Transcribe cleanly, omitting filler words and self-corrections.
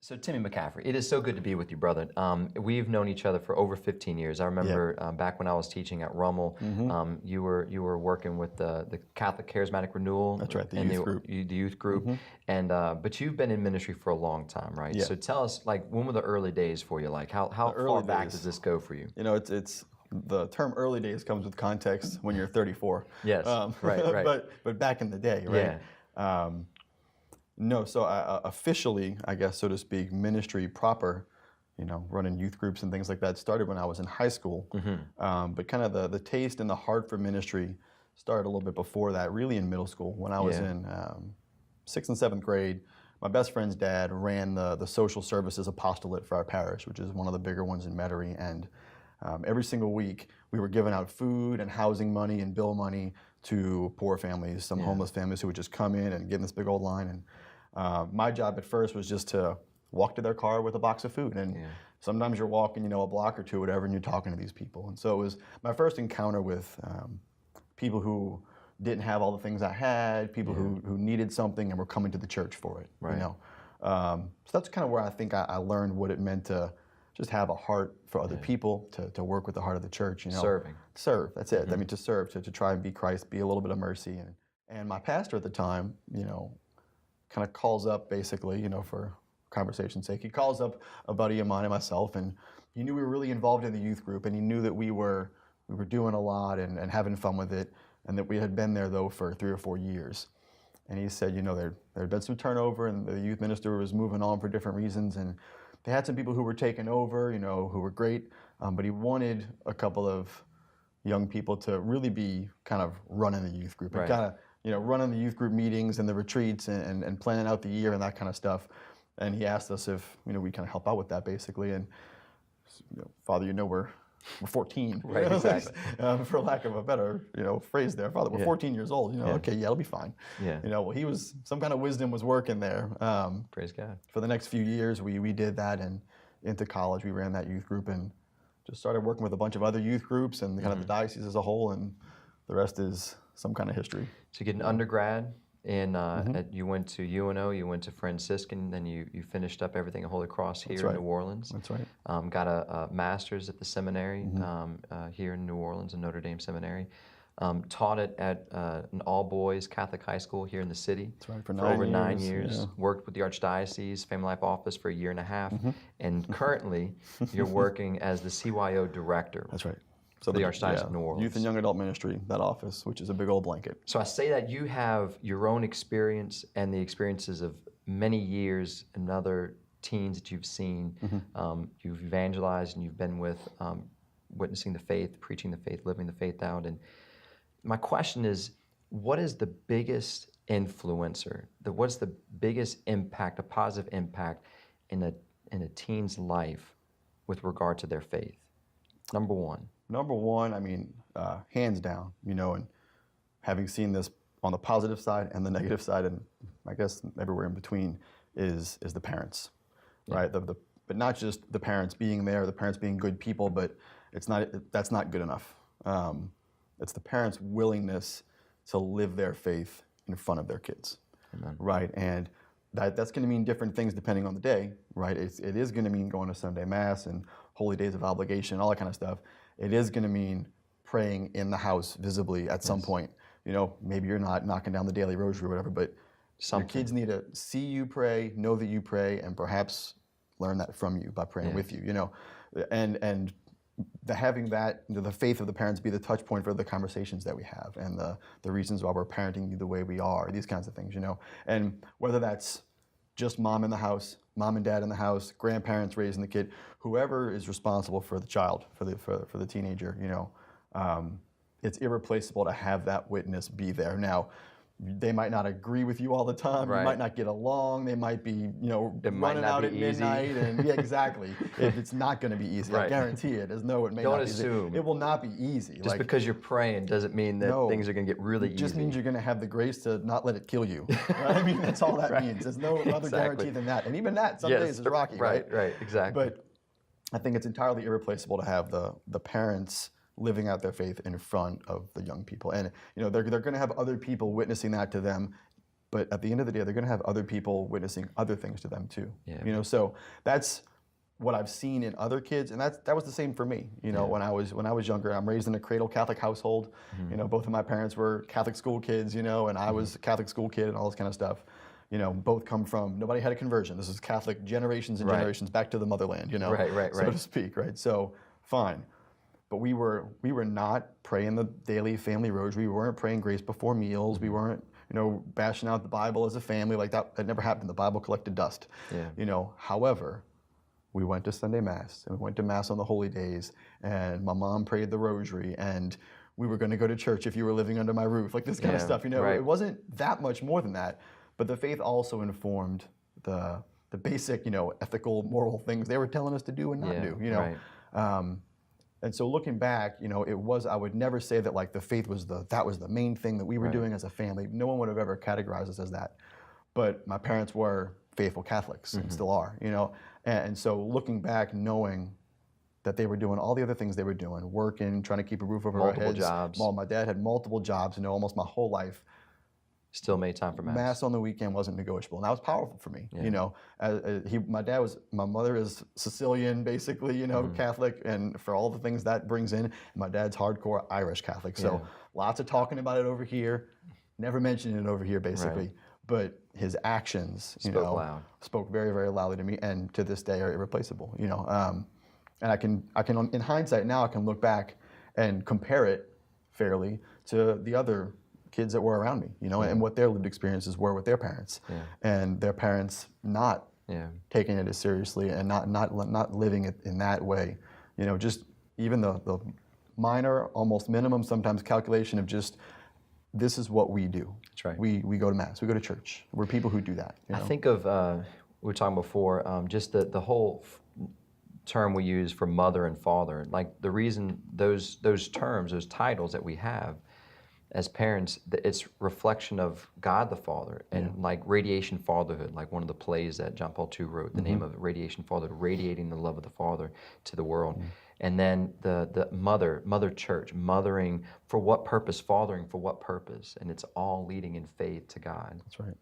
So Timmy McCaffrey, it is so good to be with you, brother. We've known each other for over 15 years. I remember back when I was teaching at Rummel, you were working with the Catholic Charismatic Renewal. That's right, the and youth group. The youth group, and but you've been in ministry for a long time, right? Yeah. So tell us, like, when were the early days for you? Like, how far back does this go for you? You know, it's the term early days comes with context when you're 34. Yes, right. But back in the day, right? Yeah. No, so officially, I guess, so to speak, ministry proper, running youth groups and things like that started when I was in high school. But kind of the taste and the heart for ministry started a little bit before that, really in middle school. When I was in 6th and 7th grade, my best friend's dad ran the social services apostolate for our parish, which is one of the bigger ones in Metairie. And every single week, we were giving out food and housing money and bill money to poor families, some homeless families who would just come in and get in this big old line. And my job at first was just to walk to their car with a box of food. And sometimes you're walking, a block or two, whatever, and you're talking to these people. And so it was my first encounter with people who didn't have all the things I had, people who needed something and were coming to the church for it. Right. So that's kind of where I think I learned what it meant to just have a heart for other people, to work with the heart of the church. Serving. Serve, that's it. I mean, to serve, to try and be Christ, be a little bit of mercy. And my pastor at the time, kind of calls up basically, for conversation's sake, he calls up a buddy of mine and myself, and he knew we were really involved in the youth group, and he knew that we were doing a lot and having fun with it, and that we had been there though for 3 or 4 years. And he said, there had been some turnover, and the youth minister was moving on for different reasons, and they had some people who were taking over, who were great, but he wanted a couple of young people to really be kind of running the youth group, and kind of, running the youth group meetings and the retreats and planning out the year and that kind of stuff. And he asked us if, we kind of help out with that basically. And Father, we're 14, right? Exactly. For lack of a better, phrase there. Father, we're 14 years old. Okay, it'll be fine. Yeah. Well, some kind of wisdom was working there. Praise God. For the next few years, we did that, and into college, we ran that youth group and just started working with a bunch of other youth groups and kind of the diocese as a whole, and the rest is some kind of history. So you get an undergrad, and you went to UNO, you went to Franciscan, then you finished up everything at Holy Cross here in New Orleans. That's right. Got a master's at the seminary here in New Orleans, in Notre Dame Seminary. Taught it at an all-boys Catholic high school here in the city. That's right, for over 9 years. Yeah. Worked with the Archdiocese Family Life Office for 1.5 years, and currently you're working as the CYO director. That's right. So the Archdiocese of New Orleans. Youth and Young Adult Ministry, that office, which is a big old blanket. So I say that you have your own experience and the experiences of many years and other teens that you've seen. You've evangelized and you've been with, witnessing the faith, preaching the faith, living the faith out. And my question is, what is the biggest influencer? What's the biggest impact, a positive impact in a teen's life with regard to their faith? Number one. Number one, I mean, hands down, and having seen this on the positive side and the negative side, and I guess everywhere in between, is the parents, right? But not just the parents being there, the parents being good people, but that's not good enough. It's the parents' willingness to live their faith in front of their kids. Amen. Right? And that's going to mean different things depending on the day, right? It is going to mean going to Sunday Mass and holy days of obligation, all that kind of stuff. It is going to mean praying in the house visibly at some point. Maybe you're not knocking down the daily rosary or whatever, but your kids need to see you pray, know that you pray, and perhaps learn that from you by praying with you. And having that, the faith of the parents be the touch point for the conversations that we have and the reasons why we're parenting you the way we are, these kinds of things, And whether that's just mom in the house, mom and dad in the house, grandparents raising the kid, whoever is responsible for the child, for the teenager, it's irreplaceable to have that witness be there. Now, they might not agree with you all the time. Right. You might not get along. They might be, running out at easy. midnight. And exactly. It's not going to be easy. Right. I guarantee it. It may Don't not assume. be. It will not be easy. Just because you're praying doesn't mean that things are going to get really easy. It just means you're going to have the grace to not let it kill you. Right? I mean, that's all that means. There's no other guarantee than that. And even that, some days is rocky, right? Right, exactly. But I think it's entirely irreplaceable to have the parents living out their faith in front of the young people. And they're going to have other people witnessing that to them but at the end of the day, they're going to have other people witnessing other things to them too. Yeah. You know, so that's what I've seen in other kids, and that was the same for me. You know, when I was younger, I'm raised in a cradle Catholic household. You know, both of my parents were Catholic school kids. You know, and I was a Catholic school kid and all this kind of stuff. You know, both come from, nobody had a conversion. This is Catholic generations and generations back to the motherland. You know, so to speak. Right. So fine. But we were not praying the daily family rosary. We weren't praying grace before meals. We weren't, you know, bashing out the Bible as a family like that. That never happened. The Bible collected dust. Yeah. You know, however, we went to Sunday Mass and we went to Mass on the holy days, and my mom prayed the rosary, and we were going to go to church if you were living under my roof, like this kind of stuff. You know, it wasn't that much more than that, but the faith also informed the basic, you know, ethical, moral things they were telling us to do and not do. You know. And so looking back, you know, I would never say that like the faith was that was the main thing that we were doing as a family. No one would have ever categorized us as that. But my parents were faithful Catholics and still are, you know. And so looking back, knowing that they were doing all the other things they were doing, working, trying to keep a roof over our heads. Multiple jobs. My dad had multiple jobs, you know, almost my whole life. Still made time for Mass. Mass on the weekend wasn't negotiable, and that was powerful for me. You know, my mother is Sicilian, basically, you know, Catholic, and for all the things that brings in, my dad's hardcore Irish Catholic. So lots of talking about it over here, never mentioning it over here, basically. But his actions, you know, spoke very, very loudly to me, and to this day are irreplaceable. You know, and I can, in hindsight now, I can look back and compare it fairly to the other kids that were around me, you know, and what their lived experiences were with their parents, and their parents not taking it as seriously and not living it in that way, you know, just even the minor, almost minimum sometimes calculation of just, this is what we do. That's right. We go to Mass, we go to church. We're people who do that. You know? I think of, we were talking before, just the whole term we use for mother and father, like the reason those terms, those titles that we have as parents, it's reflection of God the Father, and like radiation fatherhood, like one of the plays that John Paul II wrote, the name of it, Radiation Fatherhood, radiating the love of the Father to the world. And then the mother church, mothering for what purpose, fathering for what purpose, and it's all leading in faith to God. That's right.